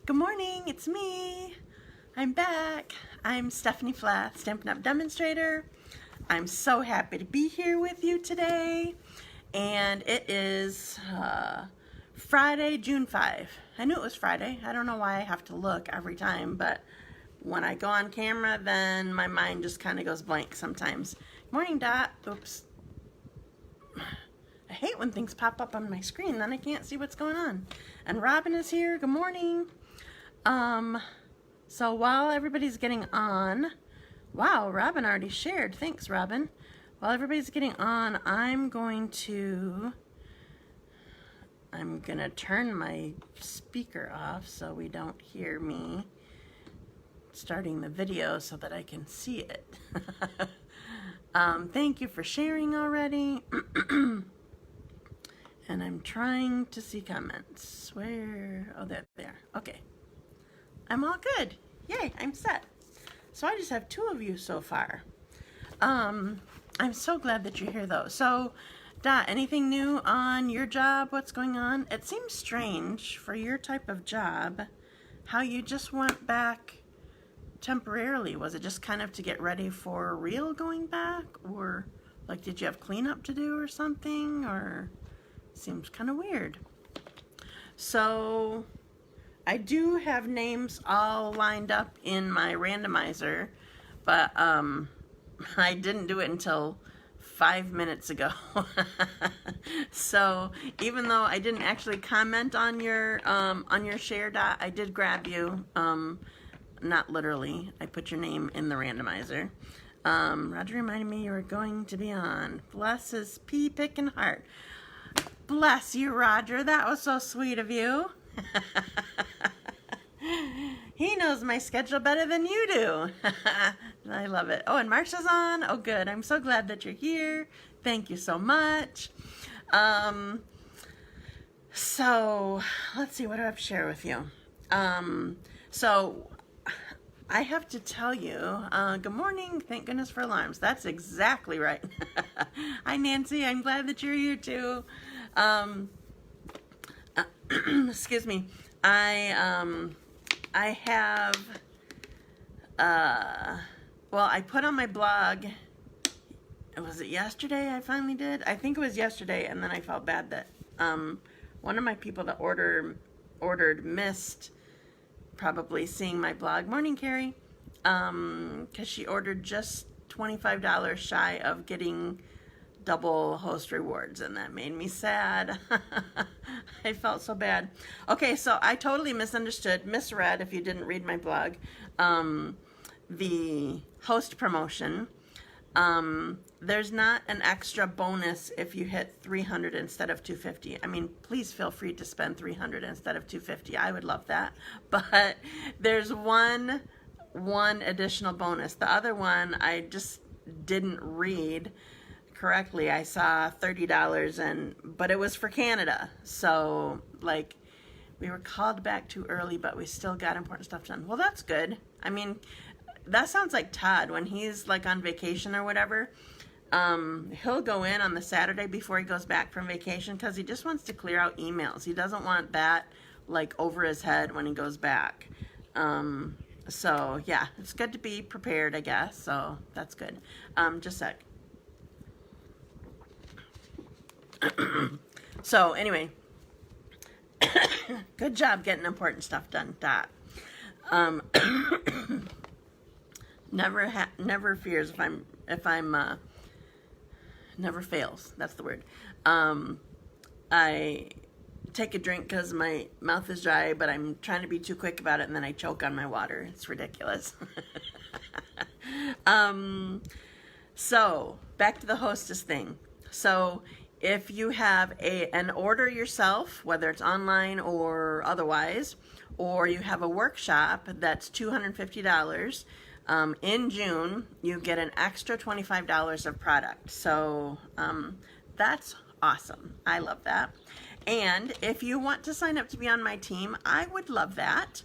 Good morning, it's me. I'm back. I'm Stephanie Flath, Stampin' Up! Demonstrator. I'm so happy to be here with you today. And it is Friday, June 5. I knew it was Friday. I don't know why I have to look every time, but when I go on camera, then my mind just kind of goes blank sometimes. Morning, Dot. Oops. I hate when things pop up on my screen, then I can't see what's going on. And Robin is here. Good morning. So while everybody's getting on, wow, Robin already shared. Thanks, Robin. While everybody's getting on, I'm gonna turn my speaker off so we don't hear me starting the video so that I can see it. Thank you for sharing already. And I'm trying to see comments. Where? Oh, there. Okay. I'm all good. Yay, I'm set. So I just have 2 of you so far. I'm so glad that you're here though. So, Dot, anything new on your job? What's going on? It seems strange for your type of job how you just went back temporarily. Was it just kind of to get ready for real going back? Or like did you have cleanup to do or something? Or seems kind of weird. So I do have names all lined up in my randomizer, but I didn't do it until 5 minutes ago. So even though I didn't actually comment on your share, Dot, I did grab you. Not literally. I put your name in the randomizer. Roger reminded me you were going to be on. Bless his pea picking heart. Bless you, Roger. That was so sweet of you. He knows my schedule better than you do. I love it. Oh, and Marsha's on. Oh, good. I'm so glad that you're here. Thank you so much. So let's see. What do I have to share with you? So I have to tell you, good morning. Thank goodness for alarms. That's exactly right. Hi, Nancy. I'm glad that you're here too. Excuse me. I have, well, I put on my blog, was it yesterday I finally did? I think it was yesterday, and then I felt bad that, one of my people that ordered missed probably seeing my blog. Morning, Carrie. Because she ordered just $25 shy of getting double host rewards, and that made me sad. I felt so bad. Okay, so I totally misread, if you didn't read my blog, the host promotion. There's not an extra bonus if you hit 300 instead of 250. I mean, please feel free to spend 300 instead of 250. I would love that. But there's one additional bonus. The other one I just didn't read correctly. I saw $30 but it was for Canada. So like we were called back too early, but we still got important stuff done. Well, that's good. I mean, that sounds like Todd when he's like on vacation or whatever. He'll go in on the Saturday before he goes back from vacation because he just wants to clear out emails. He doesn't want that like over his head when he goes back. So yeah, it's good to be prepared, I guess. So that's good. Just a sec. So anyway, good job getting important stuff done, Dot. Never fears never fails. That's the word. I take a drink because my mouth is dry, but I'm trying to be too quick about it, and then I choke on my water. It's ridiculous. So back to the hostess thing. So if you have an order yourself, whether it's online or otherwise, or you have a workshop that's $250, in June, you get an extra $25 of product. So that's awesome. I love that. And if you want to sign up to be on my team, I would love that.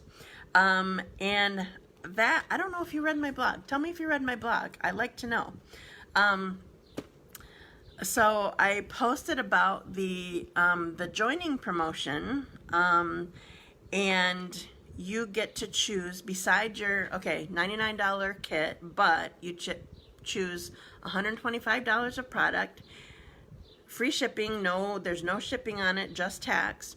And that, I don't know if you read my blog. Tell me if you read my blog. I'd like to know. So I posted about the joining promotion, and you get to choose, beside your, okay, $99 kit, but you choose $125 of product, free shipping, no, there's no shipping on it, just tax,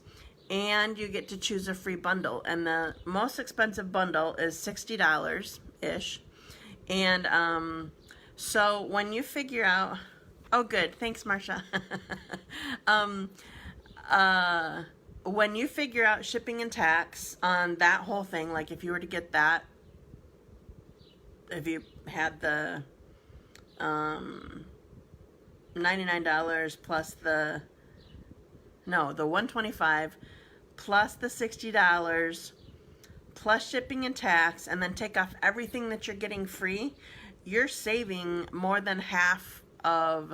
and you get to choose a free bundle. And the most expensive bundle is $60-ish. And so when you figure out, oh good, thanks Marsha. When you figure out shipping and tax on that whole thing, like if you were to get that, if you had the $99 plus the $125 plus the $60 plus shipping and tax, and then take off everything that you're getting free, you're saving more than half of,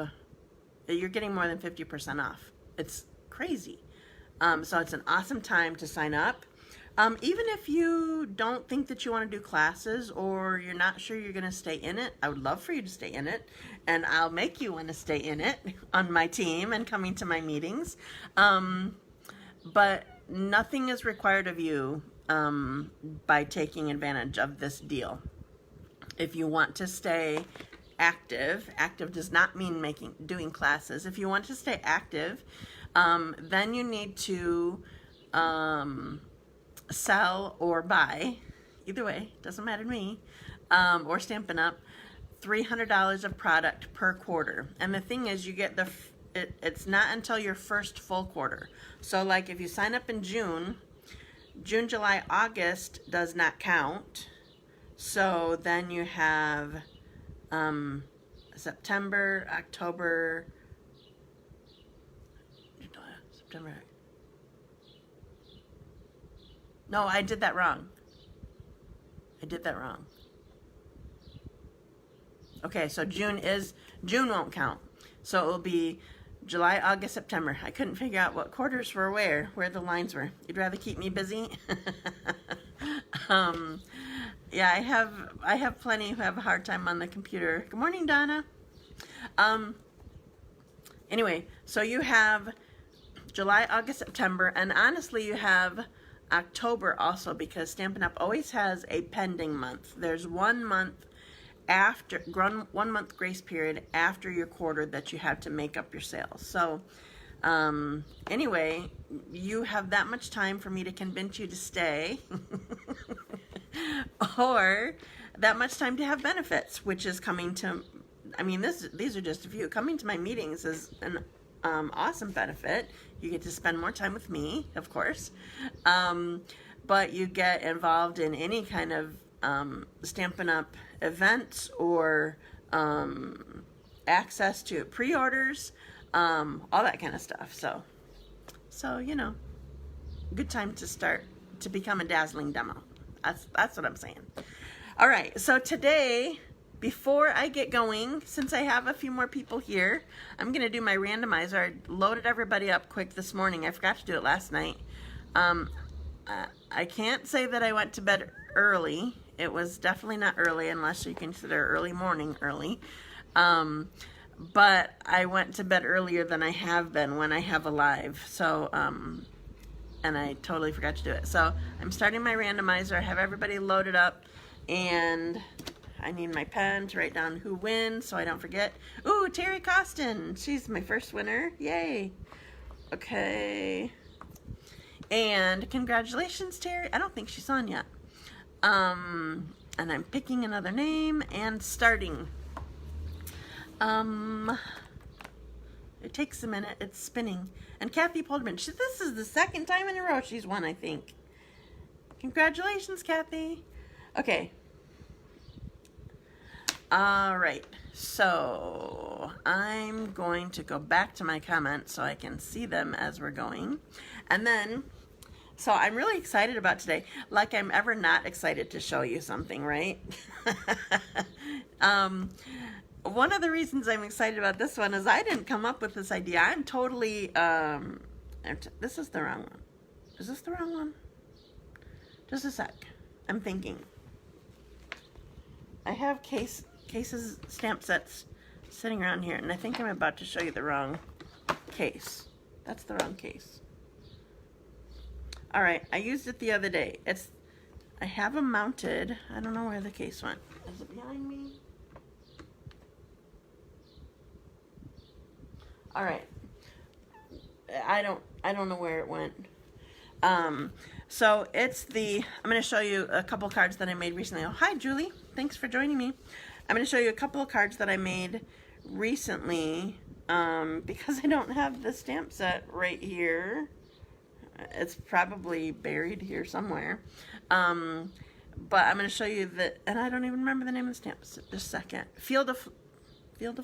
you're getting more than 50% off. It's crazy. So it's an awesome time to sign up. Even if you don't think that you want to do classes, or you're not sure you're going to stay in it, I would love for you to stay in it, and I'll make you want to stay in it on my team and coming to my meetings. But nothing is required of you by taking advantage of this deal. If you want to stay active does not mean doing classes. If you want to stay active, then you need to sell or buy, either way, doesn't matter to me, or Stampin' Up, $300 of product per quarter. And the thing is, you get it's not until your first full quarter. So like if you sign up in June, July, August does not count. So then you have September, October, September. No, I did that wrong. Okay, so June won't count. So it will be July, August, September. I couldn't figure out what quarters were where the lines were. You'd rather keep me busy? Yeah, I have plenty who have a hard time on the computer. Good morning, Donna. Anyway, so you have July, August, September, and honestly you have October also, because Stampin' Up! Always has a pending month. There's 1 month after, 1 month grace period after your quarter that you have to make up your sales. So anyway, you have that much time for me to convince you to stay or that much time to have benefits, which is coming to, I mean, these are just a few. Coming to my meetings is an awesome benefit. You get to spend more time with me, of course, but you get involved in any kind of Stampin' Up! Events or access to pre-orders, all that kind of stuff. So you know, good time to start to become a dazzling demo. That's what I'm saying. All right, so today, before I get going, since I have a few more people here, I'm going to do my randomizer. I loaded everybody up quick this morning. I forgot to do it last night. I can't say that I went to bed early. It was definitely not early, unless you consider early morning early. But I went to bed earlier than I have been when I have a live. So, and I totally forgot to do it. So I'm starting my randomizer. I have everybody loaded up, and I need my pen to write down who wins so I don't forget. Ooh, Terri Kosten. She's my first winner. Yay. Okay. And congratulations, Terri. I don't think she's on yet. And I'm picking another name and starting. It takes a minute. It's spinning. And Kathy Polderman. This is the second time in a row she's won, I think. Congratulations, Kathy. Okay. All right. So I'm going to go back to my comments so I can see them as we're going. And then, so I'm really excited about today. Like I'm ever not excited to show you something, right? One of the reasons I'm excited about this one is I didn't come up with this idea. I'm totally, this is the wrong one. Is this the wrong one? Just a sec. I'm thinking. I have cases, stamp sets sitting around here, and I think I'm about to show you the wrong case. That's the wrong case. All right, I used it the other day. I have them mounted. I don't know where the case went. Is it behind me? All right. I don't know where it went. So it's I'm going to show you a couple cards that I made recently. Oh, hi, Julie. Thanks for joining me. I'm going to show you a couple of cards that I made recently because I don't have the stamp set right here. It's probably buried here somewhere. But I'm going to show you that, and I don't even remember the name of the stamp. Just a second. Field of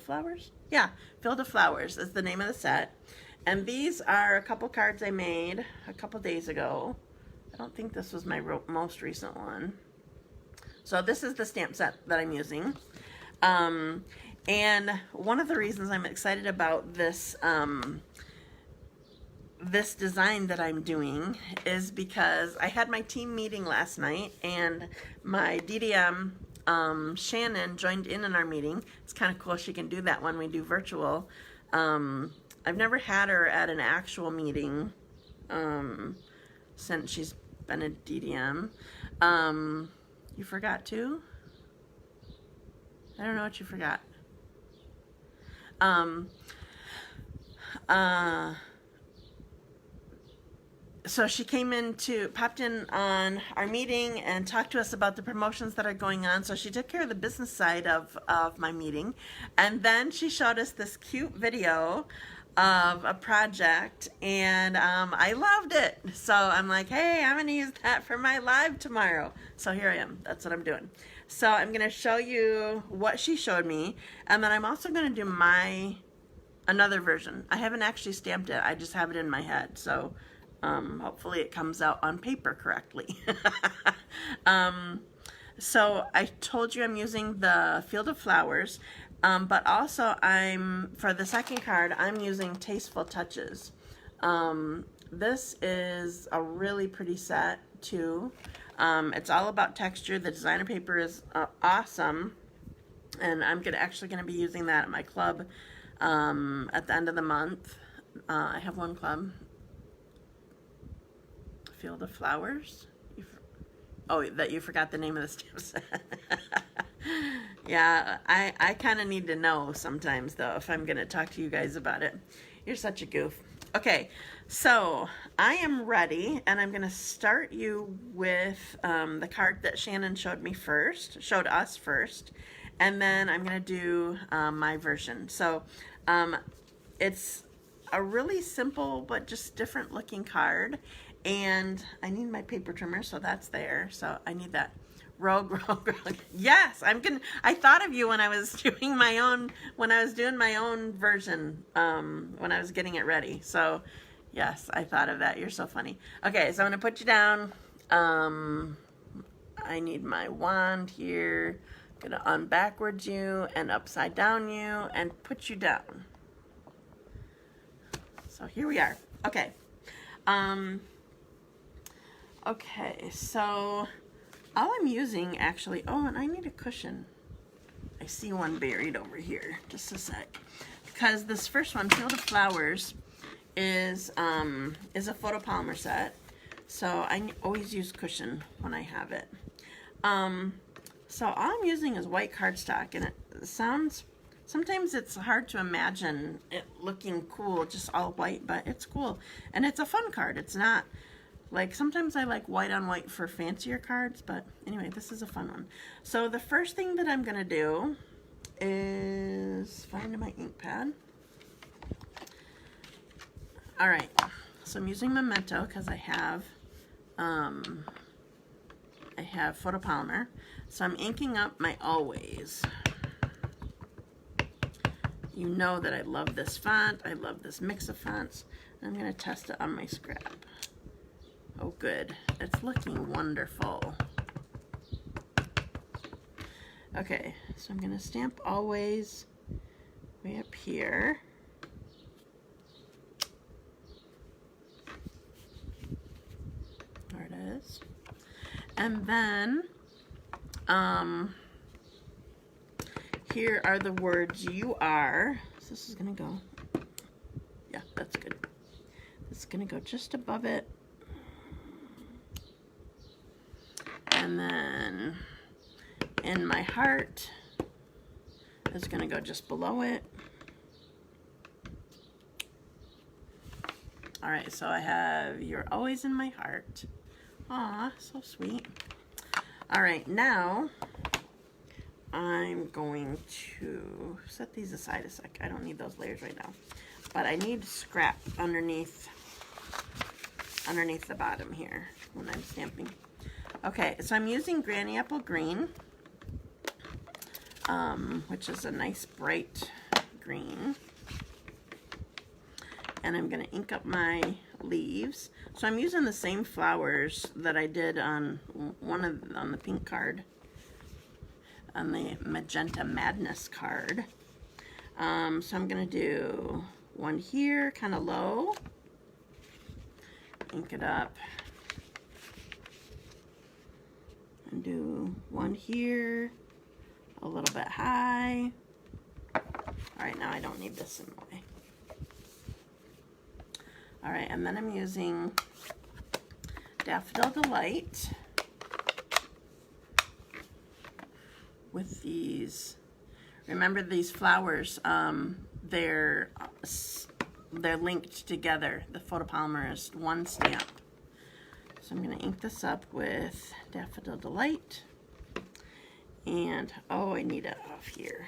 Flowers? Yeah, Field of Flowers is the name of the set. And these are a couple cards I made a couple days ago. I don't think this was my most recent one. So this is the stamp set that I'm using. And one of the reasons I'm excited about this this design that I'm doing is because I had my team meeting last night, and my DDM Shannon joined in our meeting. It's kind of cool she can do that when we do virtual. I've never had her at an actual meeting since she's been a DDM. You forgot to? I don't know what you forgot. So she popped in on our meeting and talked to us about the promotions that are going on. So she took care of the business side of my meeting. And then she showed us this cute video of a project, and I loved it. So I'm like, hey, I'm going to use that for my live tomorrow. So here I am. That's what I'm doing. So I'm going to show you what she showed me, and then I'm also going to do another version. I haven't actually stamped it. I just have it in my head. So hopefully it comes out on paper correctly. So I told you I'm using the Field of Flowers, but also for the second card, I'm using Tasteful Touches. This is a really pretty set too. It's all about texture. The designer paper is awesome, and I'm actually going to be using that at my club at the end of the month. I have one club. Field of Flowers. That you forgot the name of the stamp set. Yeah, I kind of need to know sometimes, though, if I'm going to talk to you guys about it. You're such a goof. Okay, so I am ready, and I'm going to start you with the card that Shannon showed us first, and then I'm going to do my version. So it's a really simple but just different looking card. And I need my paper trimmer, so that's there. So I need that. Rogue. Yes, I thought of you when I was doing my own version, when I was getting it ready. So yes, I thought of that. You're so funny. Okay, so I'm going to put you down. I need my wand here. I'm going to unbackwards you and upside down you and put you down. So here we are. Okay. Okay, so all I'm using actually, and I need a cushion. I see one buried over here. Just a sec. Because this first one, Field of Flowers, is a photopolymer set. So I always use cushion when I have it. So all I'm using is white cardstock, and sometimes it's hard to imagine it looking cool, just all white, but it's cool. And it's a fun card. It's not, like, sometimes I like white on white for fancier cards, but anyway, this is a fun one. So the first thing that I'm going to do is find my ink pad. All right, so I'm using Memento because I have photopolymer. So I'm inking up my Always. You know that I love this font. I love this mix of fonts. I'm going to test it on my scrap. Oh, good. It's looking wonderful. Okay, so I'm going to stamp Always way up here. There it is. And then here are the words You Are. So this is going to go, yeah, that's good. This is going to go just above it. And then in my heart is going to go just below it. All right, so I have "You're Always in My Heart." Aw, so sweet. All right, now I'm going to set these aside a sec. I don't need those layers right now, but I need scrap underneath the bottom here when I'm stamping. Okay, so I'm using Granny Apple Green, which is a nice bright green. And I'm going to ink up my leaves. So I'm using the same flowers that I did on on the pink card, on the Magenta Madness card. So I'm going to do one here, kind of low. Ink it up. And do one here, a little bit high. All right, now I don't need this in the way. All right, and then I'm using Daffodil Delight with these. Remember these flowers, they're linked together. The photopolymer is one stamp. So I'm going to ink this up with Daffodil Delight. And, oh, I need it off here.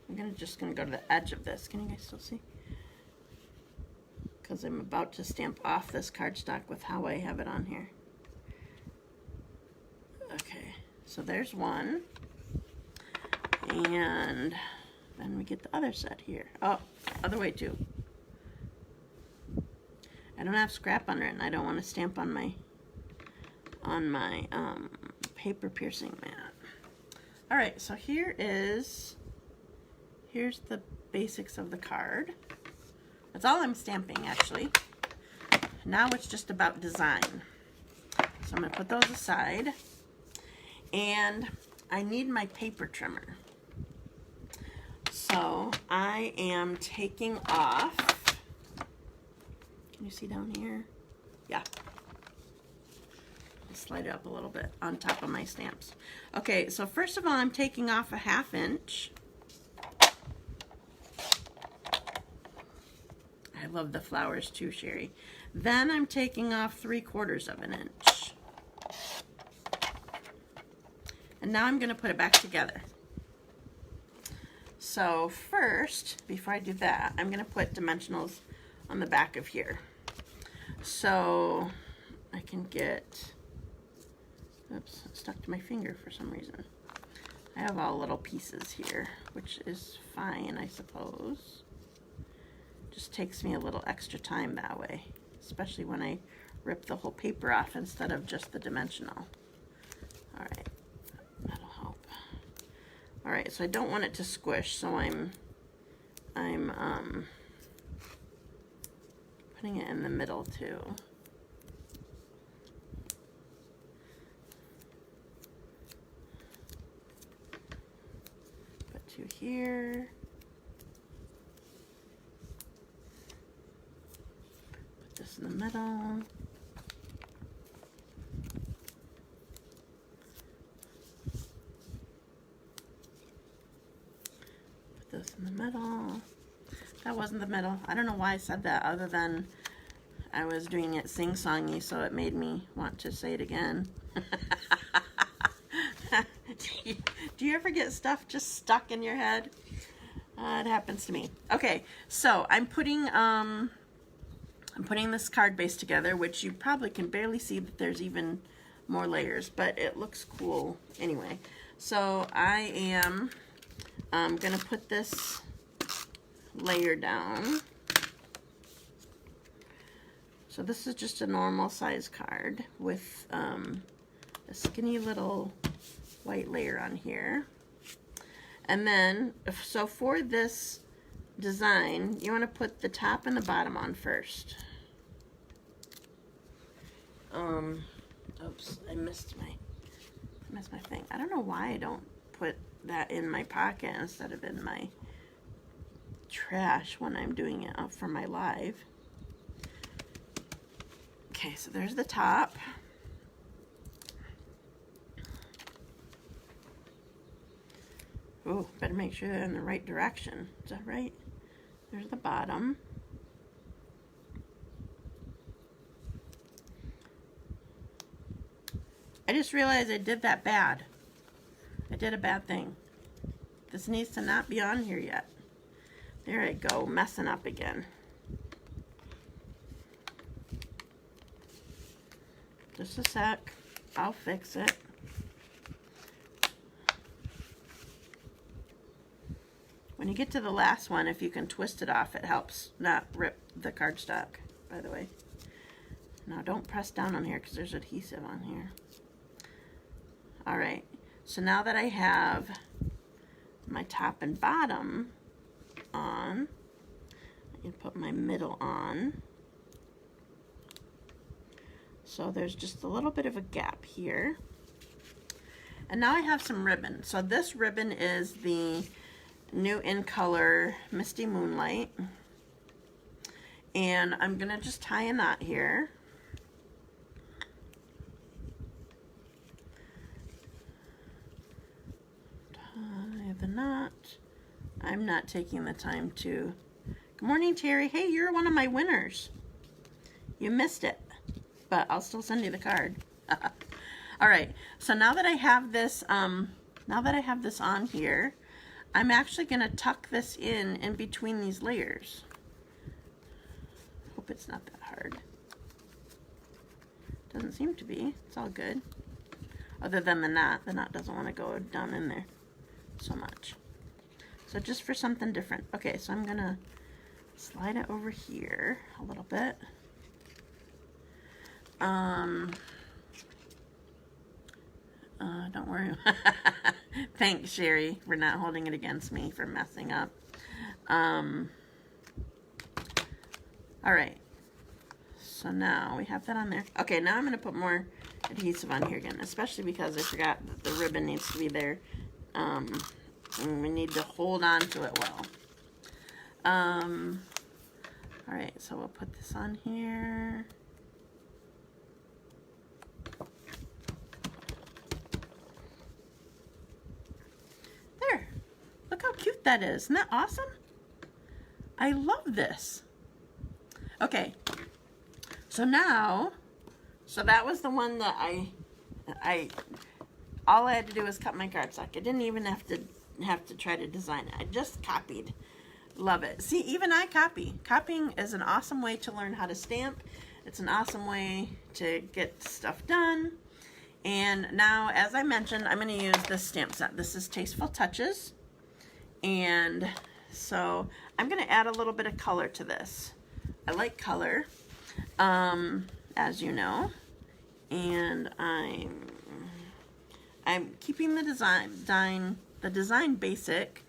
I'm just going to go to the edge of this. Can you guys still see? Because I'm about to stamp off this cardstock with how I have it on here. Okay, so there's one. And then we get the other set here. Oh, other way too. I don't have scrap under it, and I don't want to stamp on my paper piercing mat. All right, so here's the basics of the card. That's all I'm stamping, actually. Now it's just about design. So I'm going to put those aside. And I need my paper trimmer. So I am taking off. Can you see down here? Yeah. I'll slide it up a little bit on top of my stamps. Okay, so first of all, I'm taking off a 1/2 inch. I love the flowers too, Sherry. Then I'm taking off 3/4 of an inch. And now I'm going to put it back together. So first, before I do that, I'm going to put dimensionals on the back of here. So I can get, oops, it stuck to my finger for some reason. I have all little pieces here, which is fine, I suppose. Just takes me a little extra time that way, especially when I rip the whole paper off instead of just the dimensional. All right, that'll help. All right, so I don't want it to squish, so I'm putting it in the middle too. Put 2 here. Put this in the middle. Put this in the middle. That wasn't the middle. I don't know why I said that, other than I was doing it sing-songy, so it made me want to say it again. Do you ever get stuff just stuck in your head? It happens to me. Okay, so I'm putting this card base together, which you probably can barely see that there's even more layers, but it looks cool anyway. So I am gonna put this layer down. So this is just a normal size card with a skinny little white layer on here. And then, so for this design, you want to put the top and the bottom on first. Oops, I missed my thing. I don't know why I don't put that in my pocket instead of in my trash when I'm doing it for my live. Okay, so there's the top. Oh, better make sure they're in the right direction. Is that right? There's the bottom. I just realized I did that bad. I did a bad thing. This needs to not be on here yet. There I go, messing up again. Just a sec. I'll fix it. When you get to the last one, if you can twist it off, it helps not rip the cardstock, by the way. Now don't press down on here because there's adhesive on here. Alright, so now that I have my top and bottom on, I can put my middle on. So there's just a little bit of a gap here. And now I have some ribbon. So this ribbon is the new in color Misty Moonlight. And I'm gonna just tie a knot here. Tie the knot. I'm not taking the time to... Good morning, Terri. Hey, you're one of my winners. You missed it, but I'll still send you the card. All right, so now that I have this, on here, I'm actually gonna tuck this in between these layers. Hope it's not that hard. Doesn't seem to be. It's all good. Other than the knot doesn't want to go down in there so much. So just for something different. Okay, so I'm gonna slide it over here a little bit. Don't worry. Thanks, Sherry, for not holding it against me for messing up. All right. So now we have that on there. Okay, now I'm going to put more adhesive on here again, especially because I forgot that the ribbon needs to be there. And we need to hold on to it well. All right, so we'll put this on here. There. Look how cute that is. Isn't that awesome? I love this. Okay. So now, that was the one that all I had to do was cut my cardstock. I didn't even have to try to design it. I just copied. Love it. See, even I copy. Copying is an awesome way to learn how to stamp. It's an awesome way to get stuff done. And now, as I mentioned, I'm going to use this stamp set. This is Tasteful Touches. And so I'm going to add a little bit of color to this. I like color, as you know. And I'm keeping the design basic,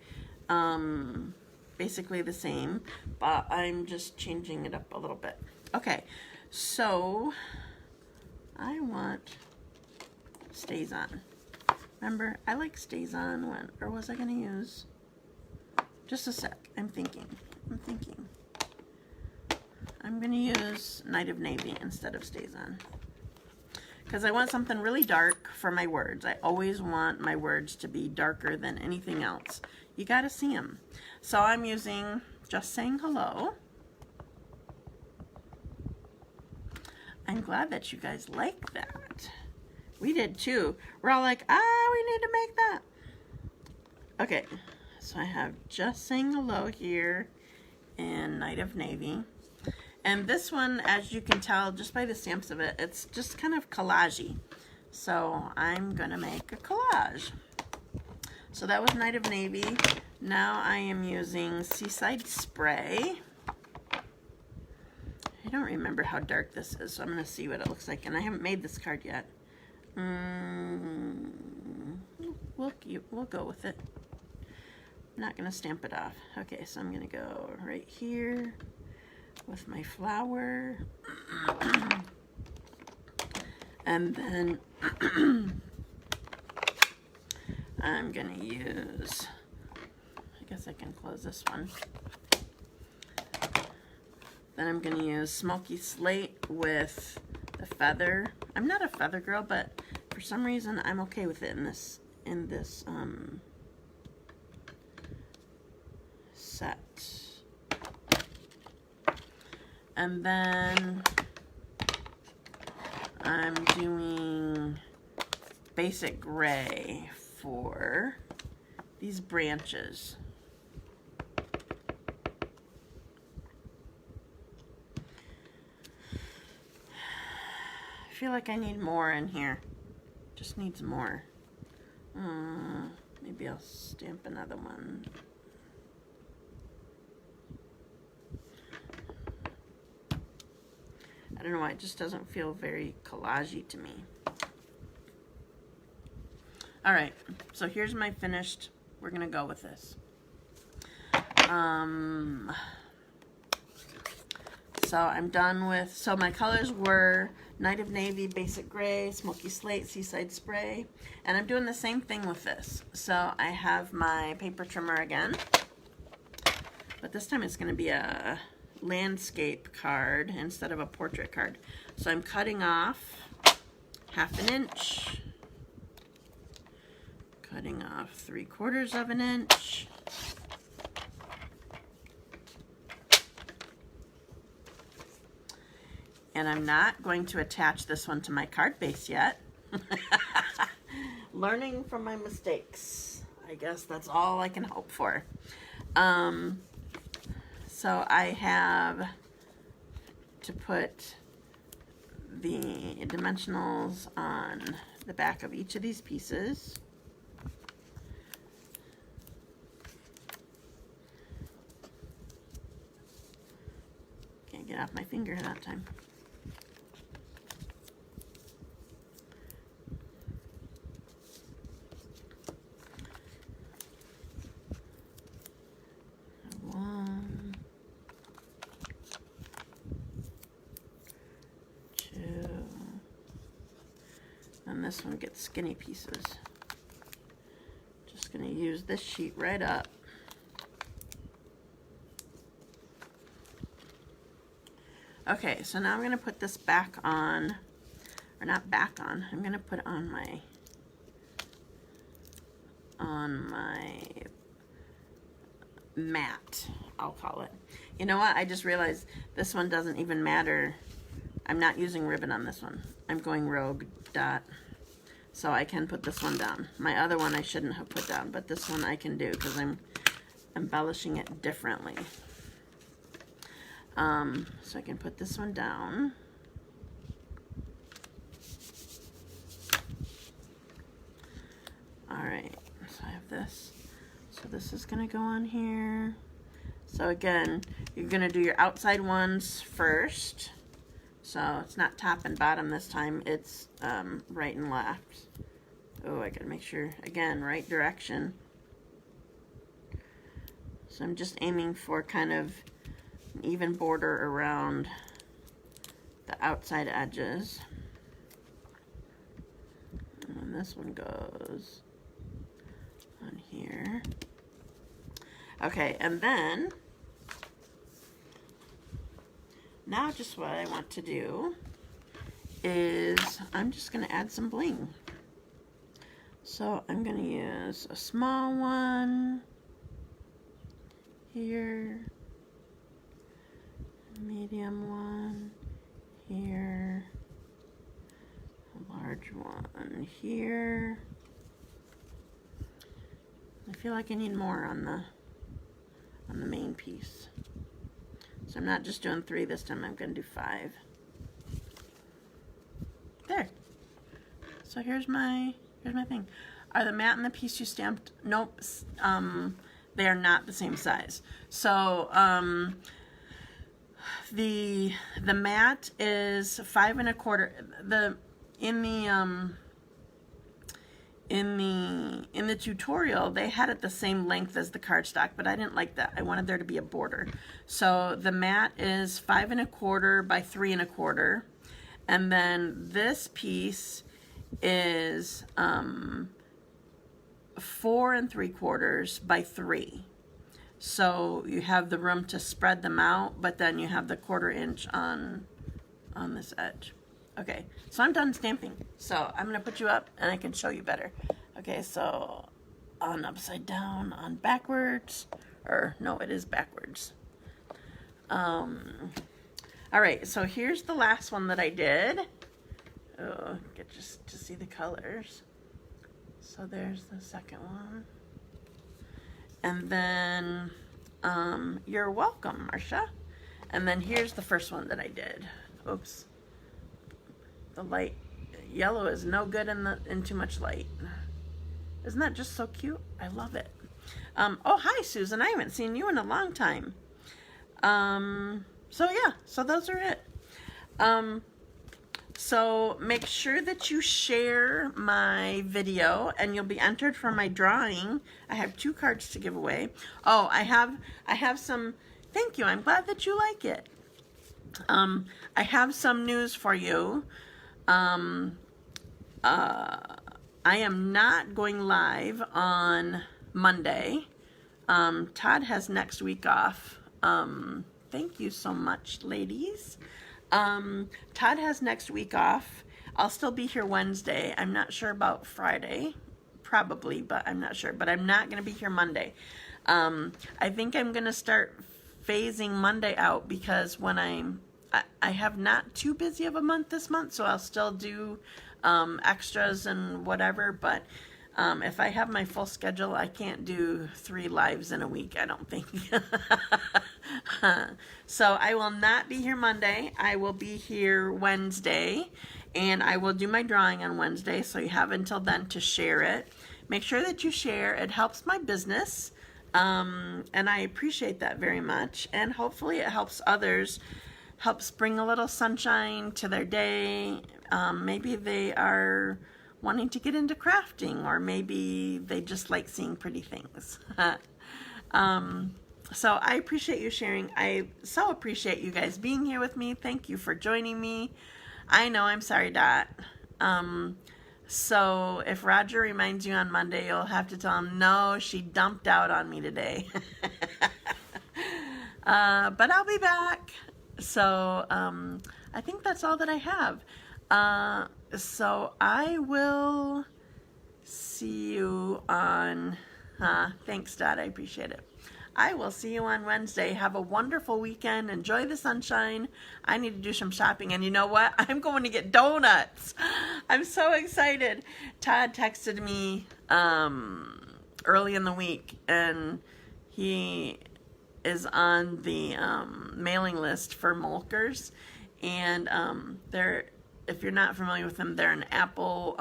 basically the same, but I'm just changing it up a little bit. Okay, so I want stays on. Remember, I like stays on when, or was I going to use? Just a sec. I'm thinking. I'm going to use Night of Navy instead of stays on. Because I want something really dark for my words. I always want my words to be darker than anything else. You got to see them. So I'm using Just Saying Hello. I'm glad that you guys like that. We did too. We're all like, we need to make that. Okay, so I have Just Saying Hello here and Night of Navy. And this one, as you can tell just by the stamps of it, it's just kind of collage-y. So I'm going to make a collage. So that was Night of Navy. Now I am using Seaside Spray. I don't remember how dark this is, so I'm going to see what it looks like. And I haven't made this card yet. We'll go with it. I'm not going to stamp it off. Okay, so I'm going to go right here with my flower. And then I'm going to use, I guess I can close this one. Then I'm going to use Smoky Slate with the feather. I'm not a feather girl, but for some reason I'm okay with it in this set. And then I'm doing basic gray for these branches. I feel like I need more in here. Just needs more. Maybe I'll stamp another one. I don't know why, it just doesn't feel very collage-y to me. All right, so here's my finished, we're gonna go with this. So I'm done with, so my colors were Night of Navy, Basic Gray, Smoky Slate, Seaside Spray, and I'm doing the same thing with this. So I have my paper trimmer again, but this time it's gonna be a landscape card instead of a portrait card. So I'm cutting off 1/2 inch, cutting off 3/4 inch, and I'm not going to attach this one to my card base yet. Learning from my mistakes. I guess that's all I can hope for. So I have to put the dimensionals on the back of each of these pieces. Can't get off my finger that time. This one gets skinny pieces. Just going to use this sheet right up. Okay, so now I'm going to put this back on, or not back on, I'm going to put on my mat, I'll call it. You know what, I just realized this one doesn't even matter. I'm not using ribbon on this one. I'm going rogue dot. So I can put this one down. My other one I shouldn't have put down, but this one I can do because I'm embellishing it differently. So I can put this one down. All right, so I have this. So this is gonna go on here. So again, you're gonna do your outside ones first. So it's not top and bottom this time, it's right and left. Oh, I gotta make sure, again, right direction. So I'm just aiming for kind of an even border around the outside edges. And then this one goes on here. Okay, and then now just what I want to do is I'm just going to add some bling. So I'm going to use a small one here, a medium one here, a large one here. I feel like I need more on the main piece. So I'm not just doing 3 this time, I'm going to do 5. There. So here's my thing. Are the mat and the piece you stamped? Nope. They are not the same size. So the mat is 5 1/4. In the tutorial, they had it the same length as the cardstock, but I didn't like that. I wanted there to be a border. So the mat is 5 1/4 by 3 1/4, and then this piece is 4 3/4 by 3. So you have the room to spread them out, but then you have the 1/4 inch on this edge. Okay, so I'm done stamping. So I'm gonna put you up and I can show you better. Okay, so on upside down, on backwards, Or, no, it is backwards. All right, so here's the last one that I did. Oh, get just to see the colors. So there's the second one. And then, you're welcome, Marsha. And then here's the first one that I did. Oops. The light yellow is no good in too much light. Isn't that just so cute? I love it. Oh, hi, Susan. I haven't seen you in a long time. So yeah, so those are it. So make sure that you share my video and you'll be entered for my drawing. I have 2 cards to give away. Oh, I have some, thank you. I'm glad that you like it. I have some news for you. I am not going live on Monday. Todd has next week off. Thank you so much, ladies. Todd has next week off. I'll still be here Wednesday. I'm not sure about Friday. Probably, but I'm not sure. But I'm not going to be here Monday. I think I'm going to start phasing Monday out because when I have not too busy of a month this month, so I'll still do extras and whatever, but if I have my full schedule, I can't do 3 lives in a week, I don't think. So I will not be here Monday. I will be here Wednesday, and I will do my drawing on Wednesday, so you have until then to share it. Make sure that you share. It helps my business, and I appreciate that very much, and hopefully it helps others, helps bring a little sunshine to their day. Maybe they are wanting to get into crafting, or maybe they just like seeing pretty things. So I appreciate you sharing. I so appreciate you guys being here with me. Thank you for joining me. I know, I'm sorry, Dot. So if Roger reminds you on Monday, you'll have to tell him, no, she dumped out on me today. But I'll be back. So I think that's all that I have. So I will see you on, thanks, Dad, I appreciate it. I will see you on Wednesday. Have a wonderful weekend. Enjoy the sunshine. I need to do some shopping, and you know what? I'm going to get donuts. I'm so excited. Todd texted me early in the week, and he is on the mailing list for Molkers, and they're, if you're not familiar with them, they're an apple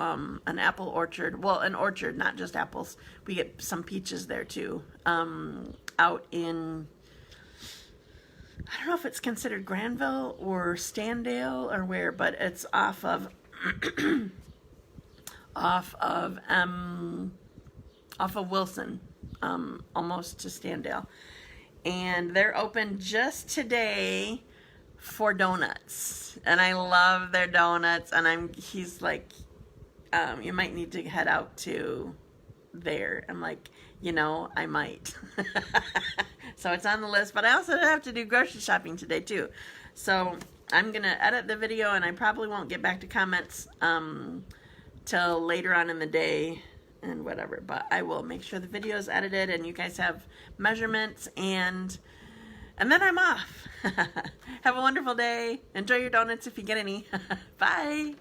orchard. Well, an orchard, not just apples. We get some peaches there too. Out in, I don't know if it's considered Granville or Standale or where, but it's off of off of Wilson, almost to Standale. And they're open just today for donuts, and I love their donuts, and he's like, you might need to head out to there. I'm like, you know, I might. So it's on the list, but I also have to do grocery shopping today too. So I'm gonna edit the video, and I probably won't get back to comments till later on in the day and whatever, but I will make sure the video is edited and you guys have measurements, and then I'm off. Have a wonderful day. Enjoy your donuts if you get any. Bye.